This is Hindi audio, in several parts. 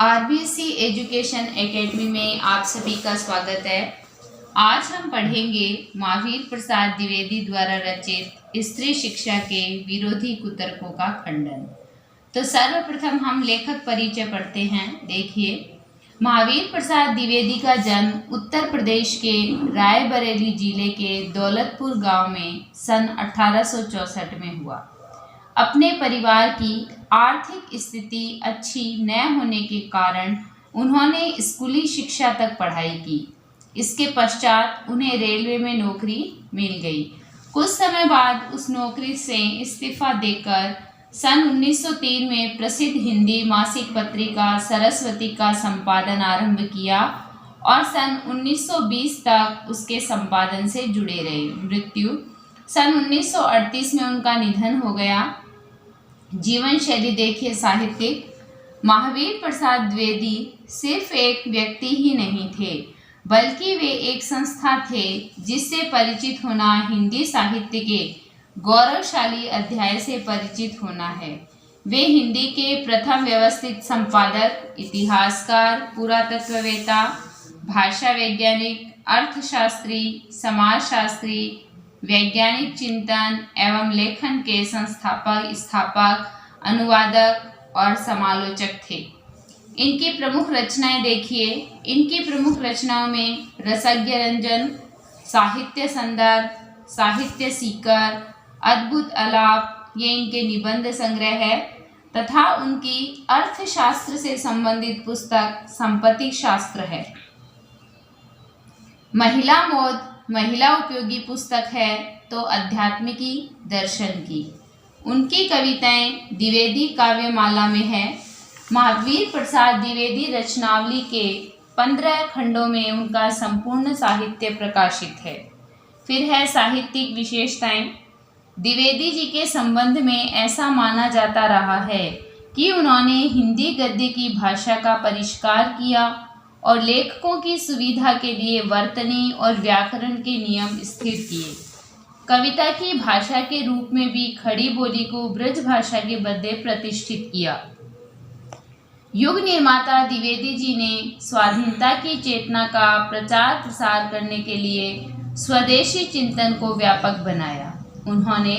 आरबीएससी एजुकेशन एकेडमी में आप सभी का स्वागत है। आज हम पढ़ेंगे महावीर प्रसाद द्विवेदी द्वारा रचित स्त्री शिक्षा के विरोधी कुतर्कों का खंडन। तो सर्वप्रथम हम लेखक परिचय पढ़ते हैं। देखिए, महावीर प्रसाद द्विवेदी का जन्म उत्तर प्रदेश के रायबरेली जिले के दौलतपुर गांव में सन 1864 में हुआ। अपने परिवार की आर्थिक स्थिति अच्छी न होने के कारण उन्होंने स्कूली शिक्षा तक पढ़ाई की। इसके पश्चात उन्हें रेलवे में नौकरी मिल गई। कुछ समय बाद उस नौकरी से इस्तीफा देकर सन 1903 में प्रसिद्ध हिंदी मासिक पत्रिका सरस्वती का संपादन आरंभ किया और सन 1920 तक उसके संपादन से जुड़े रहे। मृत्यु सन 1938 में उनका निधन हो गया। जीवन शैली देखिए साहित्यिक। महावीर प्रसाद द्विवेदी सिर्फ एक व्यक्ति ही नहीं थे, बल्कि वे एक संस्था थे जिससे परिचित होना हिंदी साहित्य के गौरवशाली अध्याय से परिचित होना है। वे हिंदी के प्रथम व्यवस्थित संपादक, इतिहासकार, पुरातत्ववेता, भाषा वैज्ञानिक, अर्थशास्त्री, समाजशास्त्री, वैज्ञानिक चिंतन एवं लेखन के संस्थापक, स्थापक, अनुवादक और समालोचक थे। इनकी प्रमुख रचनाएं देखिए। इनकी प्रमुख रचनाओं में रसज्ञ रंजन, साहित्य संदर्भ, साहित्य सीकर, अद्भुत आलाप, ये इनके निबंध संग्रह है तथा उनकी अर्थशास्त्र से संबंधित पुस्तक संपत्ति शास्त्र है। महिला मोद महिला उपयोगी पुस्तक है तो अध्यात्मिकी दर्शन की। उनकी कविताएं द्विवेदी काव्यमाला में है। महावीर प्रसाद द्विवेदी रचनावली के 15 खंडों में उनका संपूर्ण साहित्य प्रकाशित है। फिर है साहित्यिक विशेषताएं। द्विवेदी जी के संबंध में ऐसा माना जाता रहा है कि उन्होंने हिंदी गद्य की भाषा का परिष्कार किया और लेखकों की सुविधा के लिए वर्तनी और व्याकरण के नियम स्थिर किए। कविता की भाषा के रूप में भी खड़ी बोली को ब्रज भाषा के बदले प्रतिष्ठित किया। युग निर्माता द्विवेदी जी ने स्वाधीनता की चेतना का प्रचार प्रसार करने के लिए स्वदेशी चिंतन को व्यापक बनाया। उन्होंने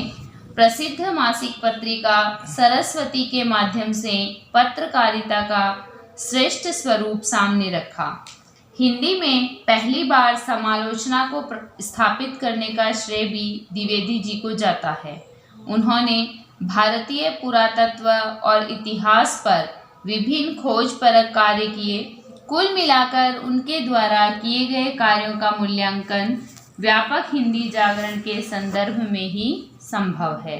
प्रसिद्ध मासिक पत्रिका सरस्वती के माध्यम से पत्रकारिता का श्रेष्ठ स्वरूप सामने रखा। हिंदी में पहली बार समालोचना को स्थापित करने का श्रेय भी द्विवेदी जी को जाता है। उन्होंने भारतीय पुरातत्व और इतिहास पर विभिन्न खोजपरक कार्य किए। कुल मिलाकर उनके द्वारा किए गए कार्यों का मूल्यांकन व्यापक हिंदी जागरण के संदर्भ में ही संभव है।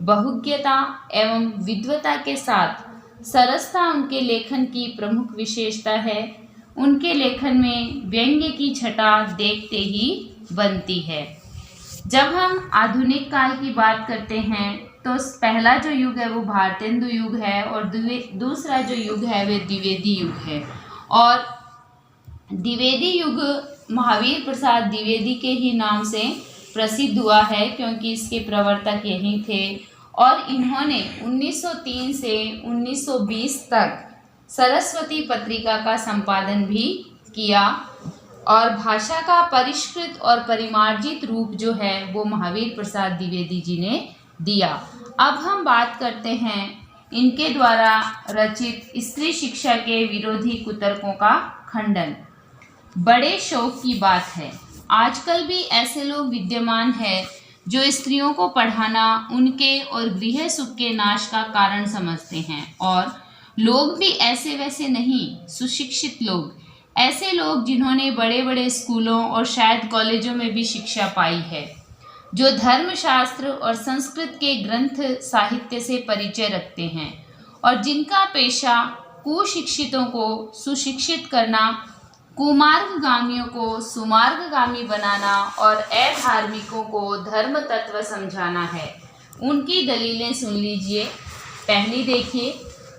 बहुज्ञता एवं विद्वता के साथ सरसता उनके लेखन की प्रमुख विशेषता है। उनके लेखन में व्यंग्य की छटा देखते ही बनती है। जब हम आधुनिक काल की बात करते हैं तो पहला जो युग है वो भारतेंदु युग है और दूसरा जो युग है वे द्विवेदी युग है। और द्विवेदी युग महावीर प्रसाद द्विवेदी के ही नाम से प्रसिद्ध हुआ है क्योंकि इसके प्रवर्तक यही थे और इन्होंने 1903 से 1920 तक सरस्वती पत्रिका का संपादन भी किया और भाषा का परिष्कृत और परिमार्जित रूप जो है वो महावीर प्रसाद द्विवेदी जी ने दिया। अब हम बात करते हैं इनके द्वारा रचित स्त्री शिक्षा के विरोधी कुतर्कों का खंडन। बड़े शौक की बात है, आजकल भी ऐसे लोग विद्यमान हैं जो स्त्रियों को पढ़ाना उनके और गृह सुख के नाश का कारण समझते हैं। और लोग भी ऐसे वैसे नहीं, सुशिक्षित लोग, ऐसे लोग जिन्होंने बड़े बड़े स्कूलों और शायद कॉलेजों में भी शिक्षा पाई है, जो धर्मशास्त्र और संस्कृत के ग्रंथ साहित्य से परिचय रखते हैं और जिनका पेशा कुशिक्षितों को सुशिक्षित करना, कुमार्गगामियों को सुमार्गगामी बनाना और अधार्मिकों को धर्म तत्व समझाना है। उनकी दलीलें सुन लीजिए। पहली देखिए,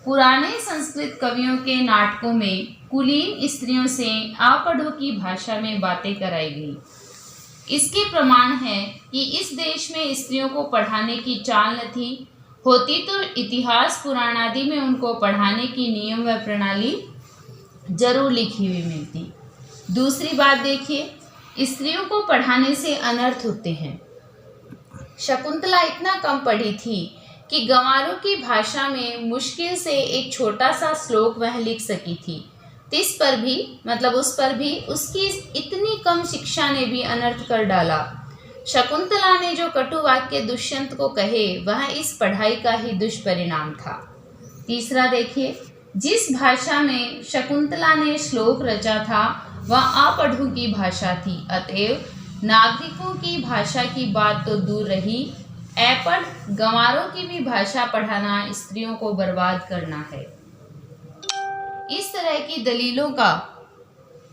पुराने संस्कृत कवियों के नाटकों में कुलीन स्त्रियों से आपढ़ों की भाषा में बातें कराई गई। इसके प्रमाण है कि इस देश में स्त्रियों को पढ़ाने की चाल न थी। होती तो इतिहास पुराण आदि में उनको पढ़ाने की नियम व प्रणाली जरूर लिखी हुई मिलती। दूसरी बात देखिए, स्त्रियों को पढ़ाने से अनर्थ होते हैं। शकुंतला इतना कम पढ़ी थी कि गंवारों की भाषा में मुश्किल से एक छोटा सा श्लोक वह लिख सकी थी। इस पर भी उस पर भी उसकी इतनी कम शिक्षा ने भी अनर्थ कर डाला। शकुंतला ने जो कटु वाक्य दुष्यंत को कहे वह इस पढ़ाई का ही दुष्परिणाम था। तीसरा देखिए, जिस भाषा में शकुंतला ने श्लोक रचा था वह अपढ़ों की भाषा थी, अतएव नागरिकों की भाषा की बात तो दूर रही, अपढ़ गंवारों की भी भाषा पढ़ाना स्त्रियों को बर्बाद करना है। इस तरह की दलीलों का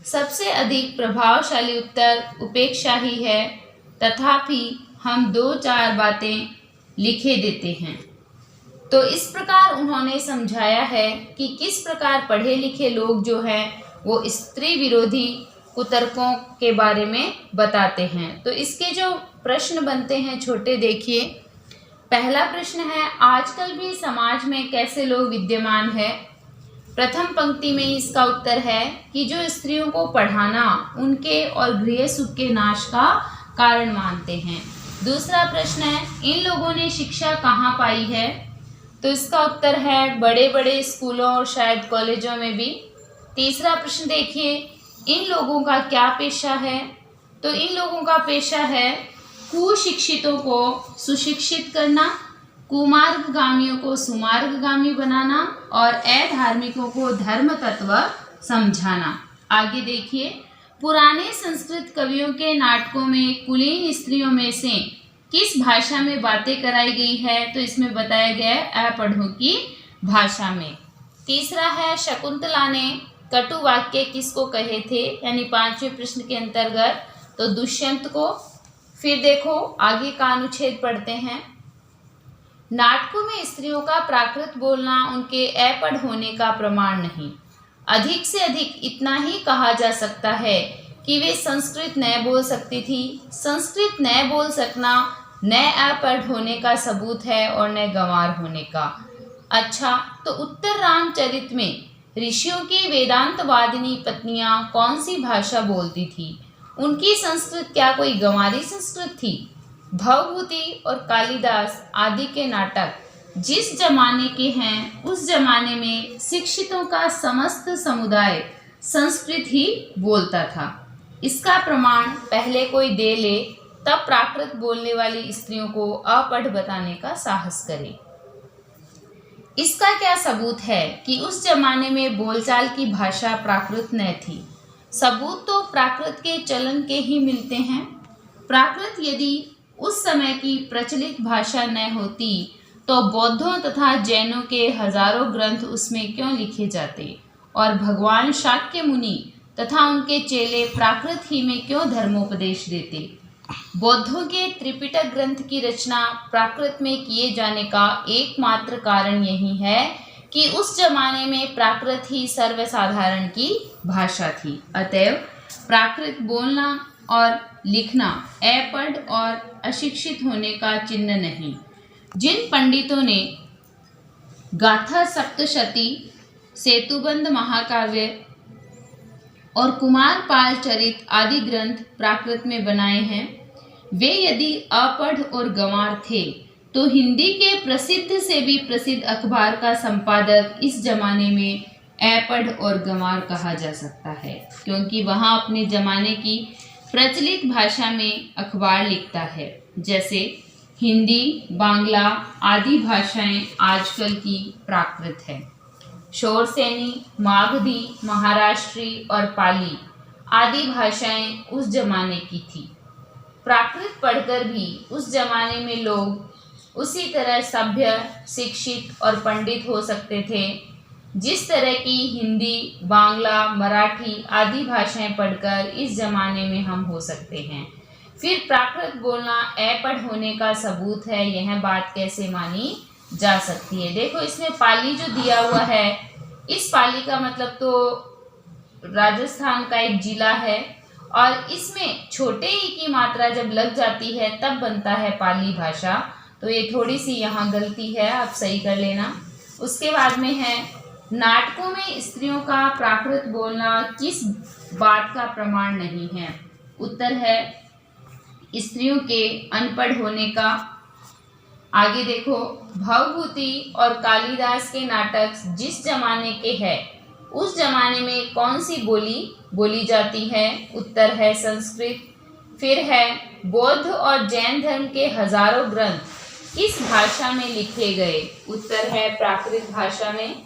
सबसे अधिक प्रभावशाली उत्तर उपेक्षा ही है, तथापि हम 2-4 बातें लिखे देते हैं। तो इस प्रकार उन्होंने समझाया है कि किस प्रकार पढ़े लिखे लोग जो हैं वो स्त्री विरोधी कुतर्कों के बारे में बताते हैं। तो इसके जो प्रश्न बनते हैं छोटे देखिए। पहला प्रश्न है, आजकल भी समाज में कैसे लोग विद्यमान है। प्रथम पंक्ति में इसका उत्तर है कि जो स्त्रियों को पढ़ाना उनके और गृह सुख के नाश का कारण मानते हैं। दूसरा प्रश्न है, इन लोगों ने शिक्षा कहाँ पाई है। तो इसका उत्तर है बड़े बड़े स्कूलों और शायद कॉलेजों में भी। तीसरा प्रश्न देखिए, इन लोगों का क्या पेशा है। तो इन लोगों का पेशा है कुशिक्षितों को सुशिक्षित करना, कुमार्गगामियों को सुमार्गगामी बनाना और अधार्मिकों को धर्म तत्व समझाना। आगे देखिए, पुराने संस्कृत कवियों के नाटकों में कुलीन स्त्रियों में से किस भाषा में बातें कराई गई है। तो इसमें बताया गया है अपढ़ों की भाषा में। तीसरा है, शकुंतला ने कटु वाक्य किसको कहे थे, यानी 5वें प्रश्न के अंतर्गत तो दुष्यंत को। फिर देखो आगे का अनुच्छेद पढ़ते हैं। नाटकों में स्त्रियों का प्राकृत बोलना उनके अपढ़ होने का प्रमाण नहीं, अधिक से अधिक इतना ही कहा जा सकता है कि वे संस्कृत न बोल सकती थी। संस्कृत न बोल सकना न अपढ़ होने का सबूत है और न गंवार होने का। अच्छा, तो उत्तर रामचरित में ऋषियों की वेदांतवादिनी पत्नियां कौन सी भाषा बोलती थी। उनकी संस्कृत क्या कोई गंवारी संस्कृत थी। भवभूति और कालिदास आदि के नाटक जिस जमाने के हैं उस जमाने में शिक्षितों का समस्त समुदाय संस्कृत ही बोलता था। इसका प्रमाण पहले कोई दे ले तब प्राकृत बोलने वाली स्त्रियों को अपढ़ बताने का साहस करे। इसका क्या सबूत है कि उस जमाने में बोलचाल की भाषा प्राकृत न थी। सबूत तो प्राकृत के चलन के ही मिलते हैं। प्राकृत यदि उस समय की प्रचलित भाषा न होती तो बौद्धों तथा जैनों के हजारों ग्रंथ उसमें क्यों लिखे जाते और भगवान शाक्य मुनि तथा उनके चेले प्राकृत ही में क्यों धर्मोपदेश देते। बौद्धों के त्रिपिटक ग्रंथ की रचना प्राकृत में किए जाने का एकमात्र कारण यही है कि उस जमाने में प्राकृत ही सर्वसाधारण की भाषा थी। अतएव प्राकृत बोलना और लिखना अपढ़ और अशिक्षित होने का चिन्ह नहीं। जिन पंडितों ने गाथा सप्तशती, सेतुबंध महाकाव्य और कुमार पाल चरित आदि ग्रंथ प्राकृत में बनाए हैं, वे यदि अपढ़ और गंवार थे तो हिंदी के प्रसिद्ध से भी प्रसिद्ध अखबार का संपादक इस जमाने में अपढ़ और गंवार कहा जा सकता है, क्योंकि वहाँ अपने जमाने की प्रचलित भाषा में अखबार लिखता है। जैसे हिंदी, बांग्ला आदि भाषाएं आजकल की प्राकृत है। शोरसेनी, मागधी, महाराष्ट्री और पाली आदि भाषाएं उस जमाने की थी। प्राकृत पढ़कर भी उस जमाने में लोग उसी तरह सभ्य, शिक्षित और पंडित हो सकते थे जिस तरह की हिंदी, बांग्ला, मराठी आदि भाषाएं पढ़कर इस जमाने में हम हो सकते हैं। फिर प्राकृत बोलना अपढ़ होने का सबूत है, यह बात कैसे मानी जा सकती है। देखो इसमें पाली जो दिया हुआ है, इस पाली का मतलब तो राजस्थान का एक जिला है और इसमें छोटे ई की मात्रा जब लग जाती है तब बनता है पाली भाषा। तो ये थोड़ी सी यहाँ गलती है, आप सही कर लेना। उसके बाद में है नाटकों में स्त्रियों का प्राकृत बोलना किस बात का प्रमाण नहीं है? उत्तर है स्त्रियों के अनपढ़ होने का। आगे देखो, भवभूति और कालिदास के नाटक जिस जमाने के हैं उस जमाने में कौन सी बोली बोली जाती है? उत्तर है संस्कृत। फिर है बौद्ध और जैन धर्म के हजारों ग्रंथ किस भाषा में लिखे गए? उत्तर है प्राकृत भाषा में।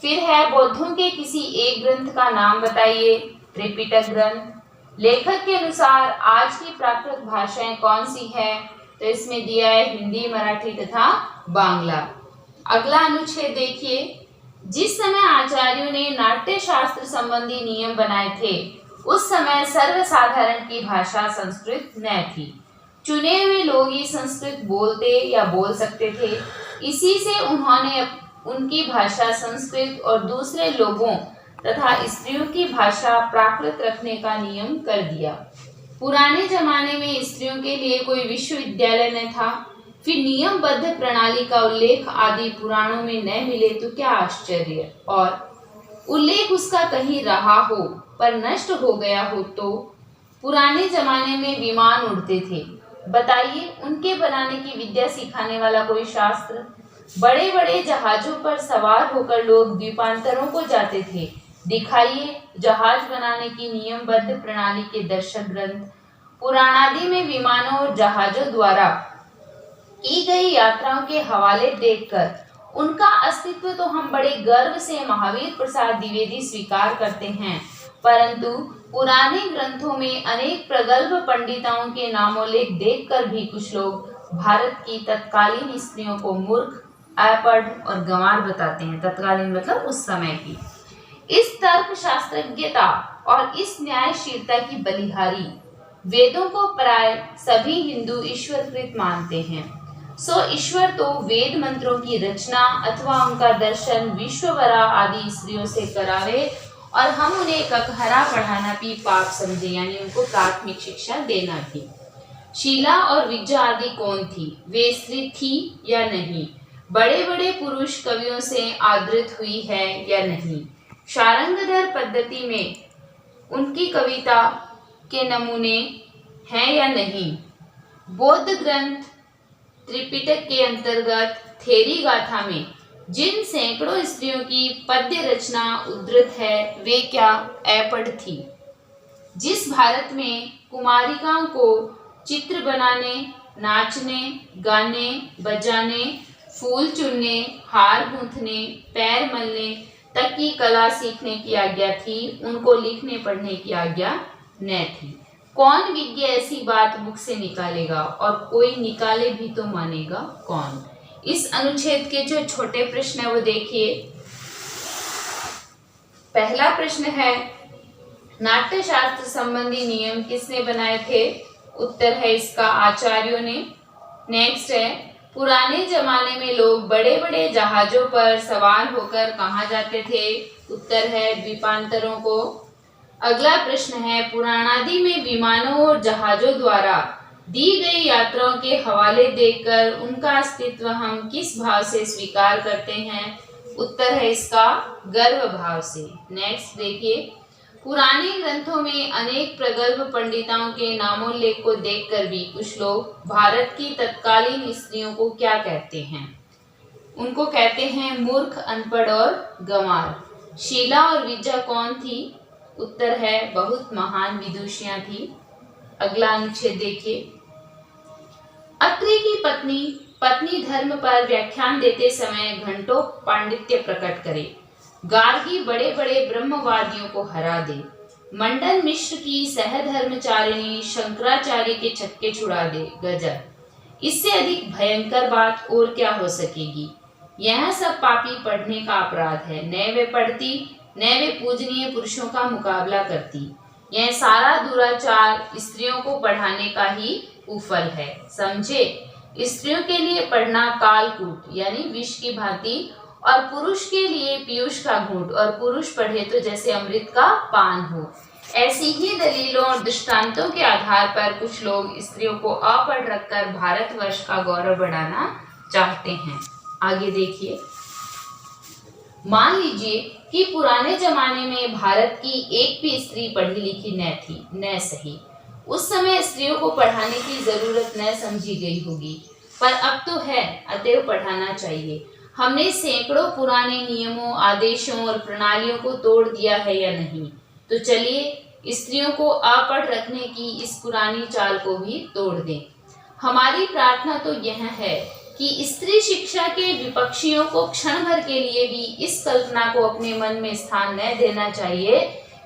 फिर है बौद्धों के किसी एक ग्रंथ का नाम बताइए? त्रिपिटक ग्रंथ। लेखक के अनुसार आज की प्राकृत भाषाएं कौन सी है? तो इसमें दिया है हिंदी, मराठी तथा बांग्ला। अगला अनुच्छेद देखिए, जिस समय आचार्यों ने नाट्य शास्त्र संबंधी नियम बनाए थे उस समय सर्वसाधारण की भाषा संस्कृत न थी। चुने हुए लोग ही संस्कृत बोलते या बोल सकते थे। इसी से उन्होंने उनकी भाषा संस्कृत और दूसरे लोगों तथा स्त्रियों की भाषा प्राकृत रखने का नियम कर दिया। पुराने जमाने में स्त्रियों के लिए कोई विश्वविद्यालय न था। फिर नियमबद्ध प्रणाली का उल्लेख आदि पुराणों में न मिले तो क्या आश्चर्य, और उल्लेख उसका कहीं रहा हो पर नष्ट हो गया हो तो। पुराने जमाने में विमान उड़ते थे, बताइए उनके बनाने की विद्या सिखाने वाला कोई शास्त्र? बड़े बड़े जहाजों पर सवार होकर लोग द्वीपांतरों को जाते थे, दिखाइए जहाज बनाने की नियमबद्ध प्रणाली के दर्शक ग्रंथ। पुराणादि में विमानों और जहाजों द्वारा की गई यात्राओं के हवाले देखकर उनका अस्तित्व तो हम बड़े गर्व से महावीर प्रसाद द्विवेदी स्वीकार करते हैं, परंतु पुराने ग्रंथों में अनेक प्रगल्भ पंडिताओं के नामोल्लेख देखकर भी कुछ लोग भारत की तत्कालीन स्त्रियों को मूर्ख, अपढ़ और गंवार बताते हैं। तत्कालीन मतलब उस समय की। इस तर्क शास्त्रज्ञता और इस न्यायशीलता की बलिहारी वेदों को प्राय सभी हिंदू ईश्वरकृत मानते हैं। सो ईश्वर तो वेद मंत्रों की रचना अथवा उनका दर्शन विश्ववरा आदि स्त्रियों से करावे और हम उन्हें ककहरा पढ़ाना भी पाप समझे, यानी उनको प्राथमिक शिक्षा देना भी। शीला और विद्या आदि कौन थी? वे स्त्री थी या नहीं? बड़े बड़े पुरुष कवियों से आदृत हुई है या नहीं? शारंगधर पद्धति में उनकी कविता के नमूने हैं या नहीं? बौद्ध ग्रंथ त्रिपिटक के अंतर्गत थेरी गाथा में जिन सैकड़ों स्त्रियों की पद्य रचना उद्धृत है वे क्या अपढ़ थी? जिस भारत में कुमारिकाओं को चित्र बनाने, नाचने, गाने, बजाने, फूल चुनने, हार गूंथने, पैर मलने तक की कला सीखने की आज्ञा थी, उनको लिखने पढ़ने की आज्ञा न थी। कौन विज्ञ ऐसी बात मुख से निकालेगा, और कोई निकाले भी तो मानेगा कौन? इस अनुच्छेद के जो छोटे प्रश्न है वो देखिए। पहला प्रश्न है नाट्य शास्त्र संबंधी नियम किसने बनाए थे? उत्तर है इसका आचार्यों ने। नेक्स्ट है पुराने जमाने में लोग बड़े बड़े जहाजों पर सवार होकर कहाँ जाते थे? उत्तर है द्वीपांतरों को। अगला प्रश्न है पुराणादि में विमानों और जहाजों द्वारा दी गई यात्राओं के हवाले देखकर उनका अस्तित्व हम किस भाव से स्वीकार करते हैं? उत्तर है इसका गर्व भाव से। नेक्स्ट देखिए, पुराने ग्रंथों में अनेक प्रगल्भ पंडिताओं के नामोल्लेख को देखकर भी कुछ लोग भारत की तत्कालीन स्त्रियों को क्या कहते हैं? उनको कहते हैं मूर्ख, अनपढ़ और गंवार। शीला और विद्या कौन थी? उत्तर है बहुत महान विदुषियां थी। अगला अनुच्छेद देखिए, अत्रि की पत्नी धर्म पर व्याख्यान देते समय घंटों पांडित्य प्रकट करे। गार्गी बड़े बड़े ब्रह्मवादियों को हरा दे। मंडन मिश्र की सहधर्मचारिणी शंकराचार्य के छक्के छुड़ा दे। गजब, इससे अधिक भयंकर बात और क्या हो सकेगी? यह सब पापी पढ़ने का अपराध है। न वे पढ़ती न वे पूजनीय पुरुषों का मुकाबला करती। यह सारा दुराचार स्त्रियों को पढ़ाने का ही कुफल है, समझे? स्त्रियों के लिए पढ़ना कालकूट यानी विष की भांति, और पुरुष के लिए पीयूष का घूंट, और पुरुष पढ़े तो जैसे अमृत का पान हो। ऐसी ही दलीलों और दृष्टांतों के आधार पर कुछ लोग स्त्रियों को अपढ़ रखकर भारतवर्ष का गौरव बढ़ाना चाहते हैं। आगे देखिए, मान लीजिए कि पुराने जमाने में भारत की एक भी स्त्री पढ़ी लिखी न थी, न सही। उस समय स्त्रियों को पढ़ाने की जरूरत न समझी गई होगी, पर अब तो है, अतएव पढ़ाना चाहिए। हमने सैकड़ों पुराने नियमों, आदेशों और प्रणालियों को तोड़ दिया है या नहीं? तो चलिए स्त्रियों को अपढ़ रखने की इस पुरानी चाल को भी तोड़ दें। हमारी प्रार्थना तो यह है कि स्त्री शिक्षा के विपक्षियों को क्षण भर के लिए भी इस कल्पना को अपने मन में स्थान न देना चाहिए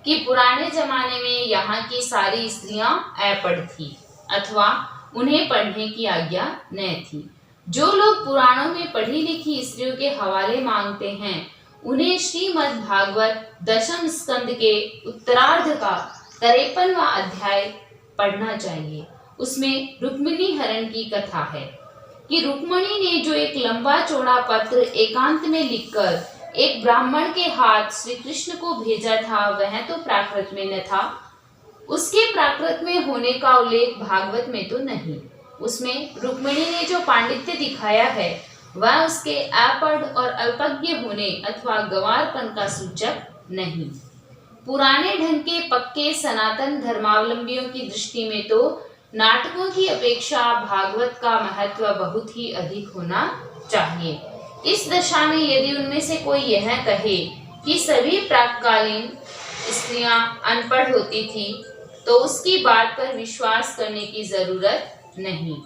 कि पुराने जमाने में यहाँ की सारी स्त्रियां अपढ़ थी अथवा उन्हें पढ़ने की आज्ञा न थी। जो लोग पुराणों में पढ़ी लिखी स्त्रियों के हवाले मांगते हैं, उन्हें श्रीमद् भागवत दशम स्कंद के उत्तरार्ध का 53वां अध्याय पढ़ना चाहिए। उसमें रुक्मिणी हरण की कथा है कि रुक्मिणी ने जो एक लंबा चौड़ा पत्र एकांत में लिखकर एक ब्राह्मण के हाथ श्री कृष्ण को भेजा था, वह तो प्राकृत में न था। उसके प्राकृत में होने का उल्लेख भागवत में तो नहीं। उसमें रुक्मिणी ने जो पांडित्य दिखाया है वह उसके अपढ़ और अल्पज्ञ होने अथवा गंवारपन का सूचक नहीं। पुराने ढंग के पक्के सनातन धर्मावलंबियों की दृष्टि में तो नाटकों की अपेक्षा भागवत का महत्व बहुत ही अधिक होना चाहिए। इस दशा में यदि उनमें से कोई यह कहे कि सभी प्राककालीन स्त्रियां अनपढ़ होती थी, तो उसकी बात पर विश्वास करने की जरूरत नहीं।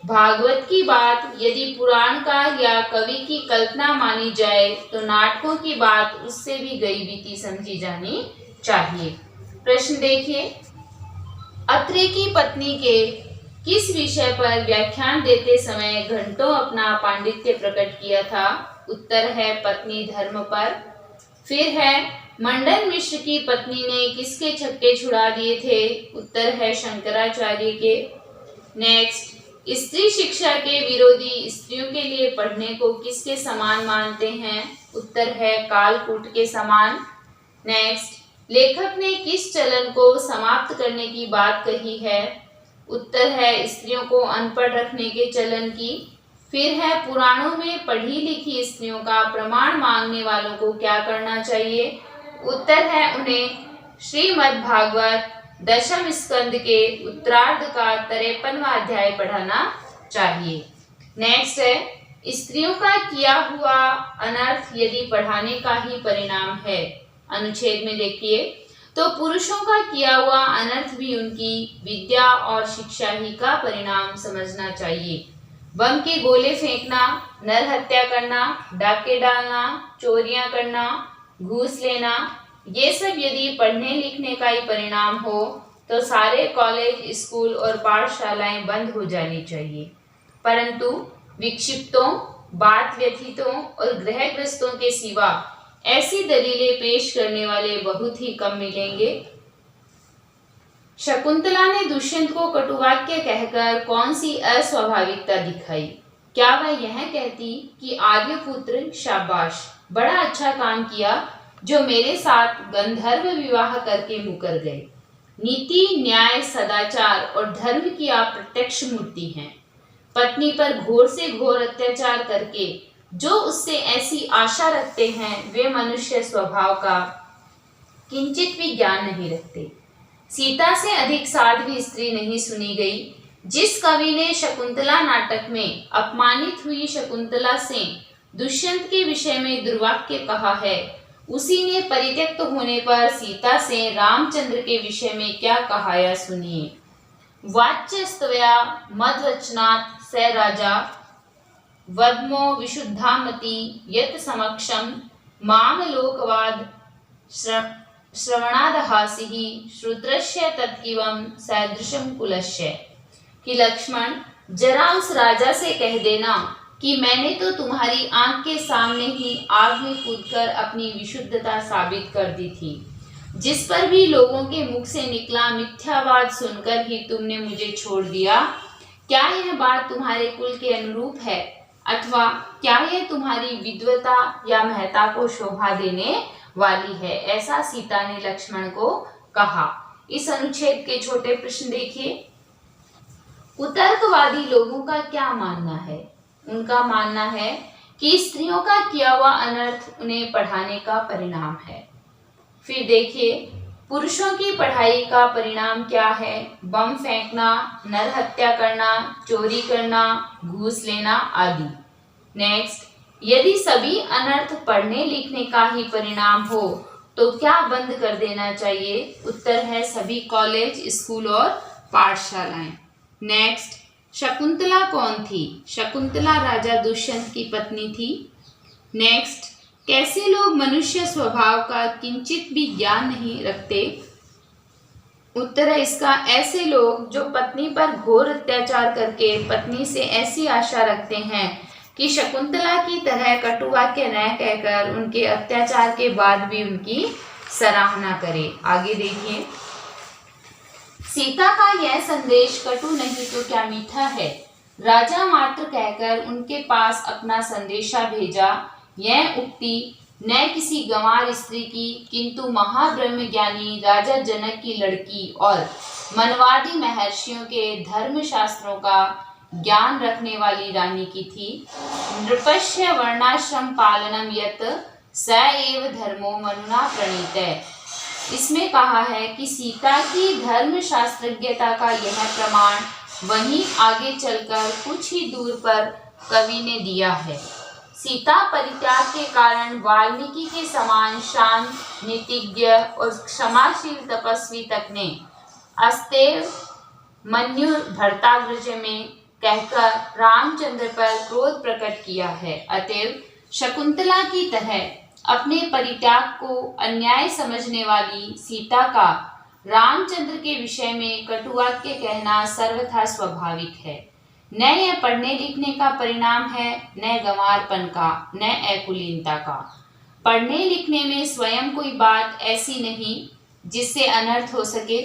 भागवत की बात यदि पुराणकार या कवि की कल्पना मानी जाए, तो नाटकों की बात उससे भी गई बीती समझी जानी चाहिए। प्रश्न देखिए, अत्रि की पत्नी के किस विषय पर व्याख्यान देते समय घंटों अपना पांडित्य प्रकट किया था? उत्तर है पत्नी धर्म पर। फिर है मंडन मिश्र की पत्नी ने किसके छक्के छुड़ा दिए थे? उत्तर है शंकराचार्य के। नेक्स्ट, स्त्री शिक्षा के विरोधी स्त्रियों के लिए पढ़ने को किसके समान मानते हैं? उत्तर है कालकूट के समान। नेक्स्ट, लेखक ने किस चलन को समाप्त करने की बात कही है? उत्तर है स्त्रियों को अनपढ़ रखने के चलन की। फिर है पुराणों में पढ़ी लिखी स्त्रियों का प्रमाण मांगने वालों को क्या करना चाहिए? उत्तर है उन्हें श्रीमद् भागवत दशम स्कंद के उत्तरार्ध का 53वां अध्याय पढ़ाना चाहिए। नेक्स्ट है, स्त्रियों का किया हुआ अनर्थ यदि पढ़ाने का ही परिणाम है, अनुच्छेद में देखिए, तो पुरुषों का किया हुआ अनर्थ भी उनकी विद्या और शिक्षा ही का परिणाम समझना चाहिए। बम के गोले फेंकना, नर हत्या करना, डाके डालना, चोरियां करना, घूस लेना, ये सब यदि पढ़ने लिखने का ही परिणाम हो, तो सारे कॉलेज, स्कूल और पाठशालाएं बंद हो जानी चाहिए। परंतु विक्षिप्तों, बात व्यथितों और ग्रहग्रस्तों के सिवा ऐसी दलीलें पेश करने वाले बहुत ही कम मिलेंगे। शकुंतला ने दुष्यंत को कटुवाक्य कहकर कौन सी अस्वाभाविकता दिखाई? क्या वह यह कहती कि आर्यपुत्र शाबाश, बड़ा अच्छा काम किया जो मेरे साथ गंधर्व विवाह करके मुकर गए। नीति, न्याय, सदाचार और धर्म की आप प्रत्यक्ष मूर्ति हैं। पत्नी पर घोर से घोर अत्याचार करके जो उससे ऐसी आशा रखते हैं, वे मनुष्य स्वभाव का किंचित भी ज्ञान नहीं रखते। सीता से अधिक साध्वी स्त्री नहीं सुनी गई। जिस कवि ने शकुंतला नाटक में अपमानित हुई शकुंतला से दुष्यंत के विषय में दुर्वाक्य कहा है, उसी ने परित्यक्त होने पर सीता से रामचंद्र के विषय में क्या कहा या सुनिए। वाच्यस्तवया मद्वचनात् स राजा वद्मो विशुद्धामति यत् समक्षम माम लोकवाद श्रवणादहासिः श्रुत्रस्य तत्किवं सदृशं कुलस्य। कि लक्ष्मण, जरा उस राजा से कह देना कि मैंने तो तुम्हारी आंख के सामने ही आग में कूदकर अपनी विशुद्धता साबित कर दी थी। जिस पर भी लोगों के मुख से निकला मिथ्यावाद सुनकर ही तुमने मुझे छोड़ दिया। क्या यह बात तुम्हारे कुल के अनुरूप है, अथवा क्या यह तुम्हारी विद्वता या महता को शोभा देने वाली है? ऐसा सीता ने लक्ष्मण को कहा। इस अनुच्छेद के छोटे प्रश्न देखिए। कुतर्कवादी लोगों का क्या मानना है? उनका मानना है कि स्त्रियों का किया हुआ अनर्थ उन्हें पढ़ाने का परिणाम है। फिर देखिए पुरुषों की पढ़ाई का परिणाम क्या है। बम फेंकना, नरहत्या करना, चोरी करना, घूस लेना आदि। नेक्स्ट, यदि सभी अनर्थ पढ़ने लिखने का ही परिणाम हो तो क्या बंद कर देना चाहिए? उत्तर है सभी कॉलेज, स्कूल और पाठशालाएं। नेक्स्ट, शकुंतला कौन थी? शकुंतला राजा दुष्यंत की पत्नी थी। नेक्स्ट, कैसे लोग मनुष्य स्वभाव का किंचित भी ज्ञान नहीं रखते? उत्तर है इसका ऐसे लोग जो पत्नी पर घोर अत्याचार करके पत्नी से ऐसी आशा रखते हैं कि शकुंतला की तरह कटु वाक्य न कहकर उनके अत्याचार के बाद भी उनकी सराहना करे। आगे देखिए, सीता का यह संदेश कटु नहीं तो क्या मीठा है। राजा मात्र कहकर उनके पास अपना संदेशा भेजा। यह उक्ति न किसी गंवार स्त्री की किंतु महाब्रह्म ज्ञानी राजा जनक की लड़की और मनवादी महर्षियों के धर्म शास्त्रों का ज्ञान रखने वाली रानी की थी। नृपस्य वर्णाश्रम पालनम यत स एव धर्मो मनुना प्रणीतः। इसमें कहा है कि सीता की धर्म शास्त्रज्ञता का यह प्रमाण वहीं आगे चलकर कुछ ही दूर पर कवि ने दिया है। सीता परित्याग के कारण वाल्मीकि के समान शांत, नीतिज्ञ और क्षमाशील तपस्वी तक ने अस्तेव मन्यु भरताग्रज में कहकर रामचंद्र पर क्रोध प्रकट किया है। अतएव शकुंतला की तरह अपने परित्याग को अन्याय समझने वाली सीता का रामचंद्र के विषय में कटुवाक्य कहना सर्वथा स्वाभाविक है। न यह पढ़ने लिखने का परिणाम है, न गंवारपन का, न अकुलीनता का। पढ़ने लिखने में स्वयं कोई बात ऐसी नहीं जिससे अनर्थ हो सके।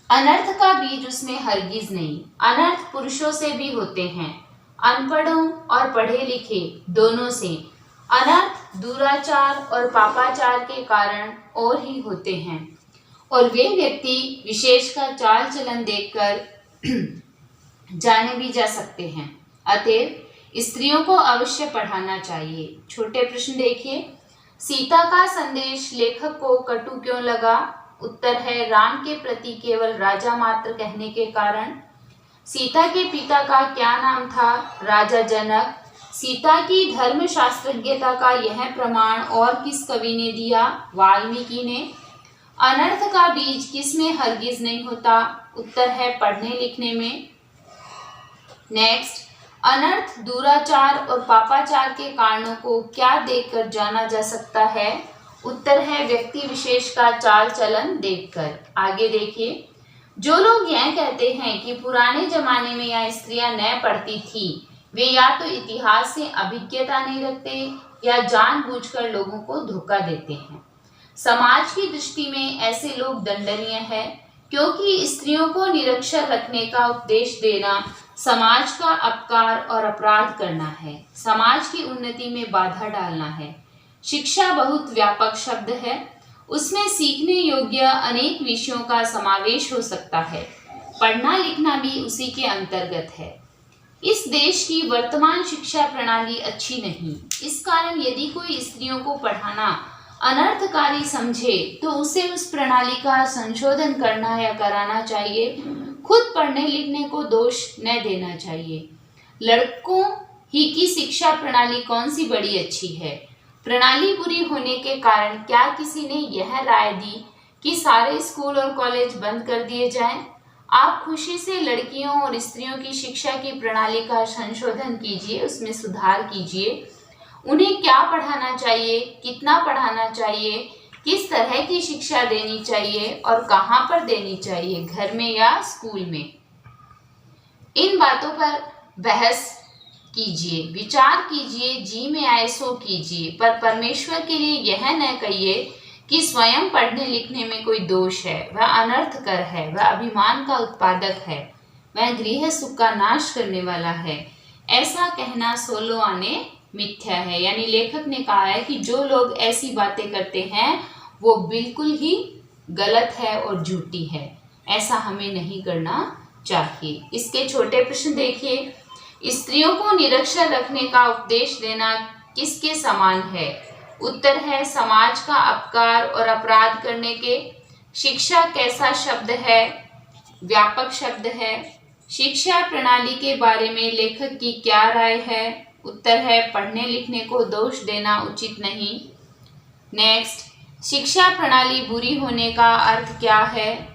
अनर्थ का बीज उसमें हरगिज नहीं। अनर्थ पुरुषों से भी होते हैं, अनपढ़ों और पढ़े लिखे दोनों से। अनर्थ दुराचार और पापाचार के कारण और ही होते हैं और वे व्यक्ति विशेष का चाल चलन देखकर जाने भी जा सकते हैं। अतएव स्त्रियों को अवश्य पढ़ाना चाहिए। छोटे प्रश्न देखिए, सीता का संदेश लेखक को कटु क्यों लगा? उत्तर है राम के प्रति केवल राजा मात्र कहने के कारण। सीता के पिता का क्या नाम था? राजा जनक। सीता की धर्म शास्त्रज्ञता का यह प्रमाण और किस कवि ने दिया? वाल्मीकि ने। अनर्थ का बीज किस में हरगिज नहीं होता? उत्तर है पढ़ने लिखने में। नेक्स्ट, अनर्थ दुराचार और पापाचार के कारणों को क्या देखकर जाना जा सकता है? उत्तर है व्यक्ति विशेष का चाल चलन देखकर। आगे देखिए, जो लोग यह कहते हैं कि पुराने जमाने में यह स्त्रियां न पढ़ती थी, वे या तो इतिहास से अभिज्ञता नहीं रखते या जानबूझकर लोगों को धोखा देते हैं। समाज की दृष्टि में ऐसे लोग दंडनीय है, क्योंकि स्त्रियों को निरक्षर रखने का उपदेश देना समाज का अपकार और अपराध करना है, समाज की उन्नति में बाधा डालना है। शिक्षा बहुत व्यापक शब्द है, उसमें सीखने योग्य अनेक विषयों का समावेश हो सकता है। पढ़ना लिखना भी उसी के अंतर्गत है। इस देश की वर्तमान शिक्षा प्रणाली अच्छी नहीं। इस कारण यदि कोई स्त्रियों को पढ़ाना अनर्थकारी समझे तो उसे उस प्रणाली का संशोधन करना या कराना चाहिए। खुद पढ़ने लिखने को दोष न देना चाहिए। लड़कों ही की शिक्षा प्रणाली कौन सी बड़ी अच्छी है? प्रणाली बुरी होने के कारण क्या किसी ने यह राय दी कि सारे स्कूल और कॉलेज बंद कर दिए जाएं? आप खुशी से लड़कियों और स्त्रियों की शिक्षा की प्रणाली का संशोधन कीजिए, उसमें सुधार कीजिए। उन्हें क्या पढ़ाना चाहिए, कितना पढ़ाना चाहिए, किस तरह की शिक्षा देनी चाहिए और कहाँ पर देनी चाहिए, घर में या स्कूल में, इन बातों पर बहस कीजिए, विचार कीजिए, जी में आए सो कीजिए। पर परमेश्वर के लिए यह न कहिए कि स्वयं पढ़ने लिखने में कोई दोष है, वह अनर्थकर है, वह अभिमान का उत्पादक है, वह गृह सुख का नाश करने वाला है। ऐसा कहना सोलो आने मिथ्या है। यानी लेखक ने कहा है कि जो लोग ऐसी बातें करते हैं वो बिल्कुल ही गलत है और झूठी है। ऐसा हमें नहीं करना चाहिए। इसके छोटे प्रश्न देखिए, स्त्रियों को निरक्षर रखने का उपदेश देना किसके समान है? उत्तर है समाज का अपकार और अपराध करने के। शिक्षा कैसा शब्द है? व्यापक शब्द है। शिक्षा प्रणाली के बारे में लेखक की क्या राय है? उत्तर है पढ़ने लिखने को दोष देना उचित नहीं। नेक्स्ट, शिक्षा प्रणाली बुरी होने का अर्थ क्या है?